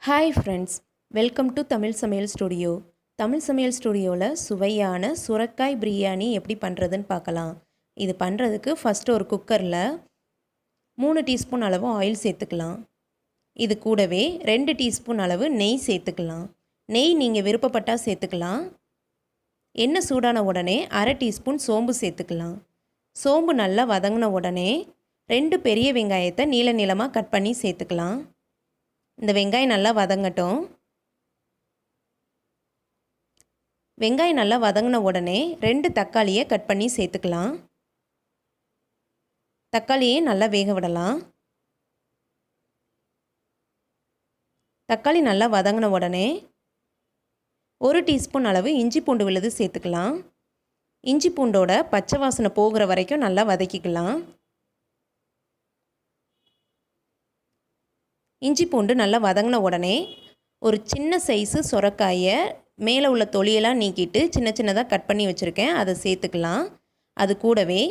Hi friends, welcome to Tamil சமையல் studio. Tamil சமையல் ஸ்டுடியோவில் சுவையான சுரக்காய் பிரியாணி எப்படி பண்ணுறதுன்னு பார்க்கலாம். இது பண்ணுறதுக்கு ஃபஸ்ட்டு ஒரு குக்கரில் 3 டீஸ்பூன் அளவு ஆயில் சேர்த்துக்கலாம். இது கூடவே 2 டீஸ்பூன் அளவு நெய் சேர்த்துக்கலாம். நெய் நீங்கள் விருப்பப்பட்டால் சேர்த்துக்கலாம். எண்ணெய் சூடான உடனே அரை டீஸ்பூன் சோம்பு சேர்த்துக்கலாம். சோம்பு நல்லா வதங்கின உடனே 2 பெரிய வெங்காயத்தை நீள நீளமாக கட் பண்ணி சேர்த்துக்கலாம். இந்த வெங்காயம் நல்லா வதங்கட்டும். வெங்காயம் நல்லா வதங்கின உடனே 2 தக்காளியை கட் பண்ணி சேர்த்துக்கலாம். தக்காளியை நல்லா வேக விடலாம். தக்காளி நல்லா வதங்கின உடனே 1 டீஸ்பூன் அளவு இஞ்சி பூண்டு விழுது சேர்த்துக்கலாம். இஞ்சி பூண்டோட பச்சை வாசனை போகிற வரைக்கும் நல்லா வதக்கிக்கலாம். இஞ்சி பூண்டு நல்லா வதங்கின உடனே ஒரு சின்ன சைஸு சொரக்காயை மேலே உள்ள தொலியெல்லாம் நீக்கிட்டு சின்ன சின்னதாக கட் பண்ணி வச்சுருக்கேன், அதை சேர்த்துக்கலாம். அது கூடவே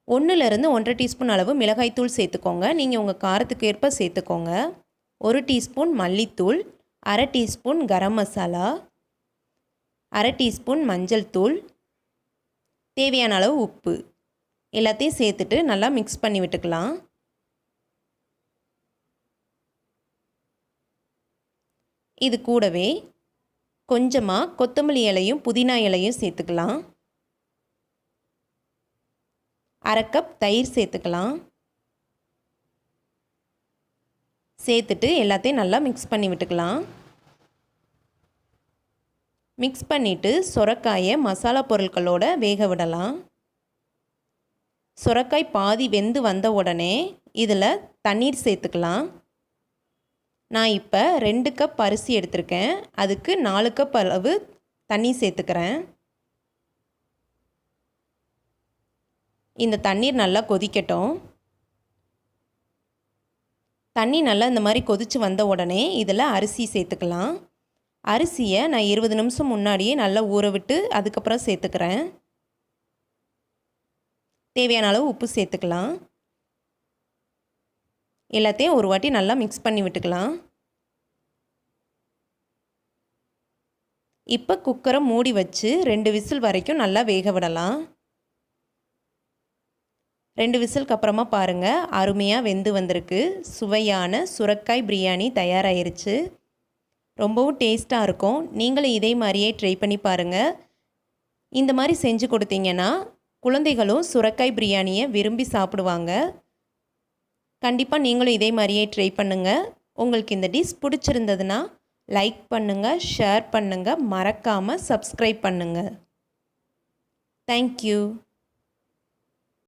1லேருந்து 1.5 டீஸ்பூன் அளவு மிளகாய்த்தூள் சேர்த்துக்கோங்க. நீங்கள் உங்கள் காரத்துக்கு ஏற்ப சேர்த்துக்கோங்க. 1 டீஸ்பூன் மல்லித்தூள், அரை டீஸ்பூன் கரம் மசாலா, அரை டீஸ்பூன் மஞ்சள் தூள், தேவையான அளவு உப்பு எல்லாத்தையும் சேர்த்துட்டு நல்லா மிக்ஸ் பண்ணி விட்டுக்கலாம். இது கூடவே கொஞ்சமாக கொத்தமல்லி இலையும் புதினா இலையும் சேர்த்துக்கலாம். அரை கப் தயிர் சேர்த்துக்கலாம். சேர்த்துட்டு எல்லாத்தையும் நல்லா மிக்ஸ் பண்ணி விட்டுக்கலாம். மிக்ஸ் பண்ணிவிட்டு சொரக்காயை மசாலா பொருட்களோட வேக விடலாம். சொரக்காய் பாதி வெந்து வந்த உடனே இதில் தண்ணீர் சேர்த்துக்கலாம். நான் இப்போ 2 கப் அரிசி எடுத்திருக்கேன், அதுக்கு 4 கப் அளவு தண்ணி சேர்த்துக்கிறேன். இந்த தண்ணீர் நல்லா கொதிக்கட்டும். தண்ணி நல்லா இந்த மாதிரி கொதித்து வந்த உடனே இதில் அரிசி சேர்த்துக்கலாம். அரிசியை நான் 20 நிமிஷம் முன்னாடியே நல்லா ஊற விட்டு அதுக்கப்புறம் சேர்த்துக்கிறேன். தேவையான அளவு உப்பு சேர்த்துக்கலாம். எல்லாத்தையும் ஒரு வாட்டி நல்லா மிக்ஸ் பண்ணி விட்டுக்கலாம். இப்போ குக்கரை மூடி வச்சு 2 விசில் வரைக்கும் நல்லா வேக விடலாம். 2 விசிலுக்கு அப்புறமா பாருங்கள், அருமையாக வெந்து வந்திருக்கு. சுவையான சுரக்காய் பிரியாணி தயாராகிருச்சு. ரொம்பவும் டேஸ்ட்டாக இருக்கும். நீங்களும் இதே மாதிரியே ட்ரை பண்ணி பாருங்கள். இந்த மாதிரி செஞ்சு கொடுத்தீங்கன்னா குழந்தைகளும் சுரக்காய் பிரியாணியை விரும்பி சாப்பிடுவாங்க. கண்டிப்பாக நீங்களும் இதே மாதிரியே ட்ரை பண்ணுங்கள். உங்களுக்கு இந்த டிஷ் பிடிச்சிருந்ததுன்னா லைக் பண்ணுங்கள், ஷேர் பண்ணுங்கள், மறக்காமல் சப்ஸ்கிரைப் பண்ணுங்கள். தேங்க்யூ.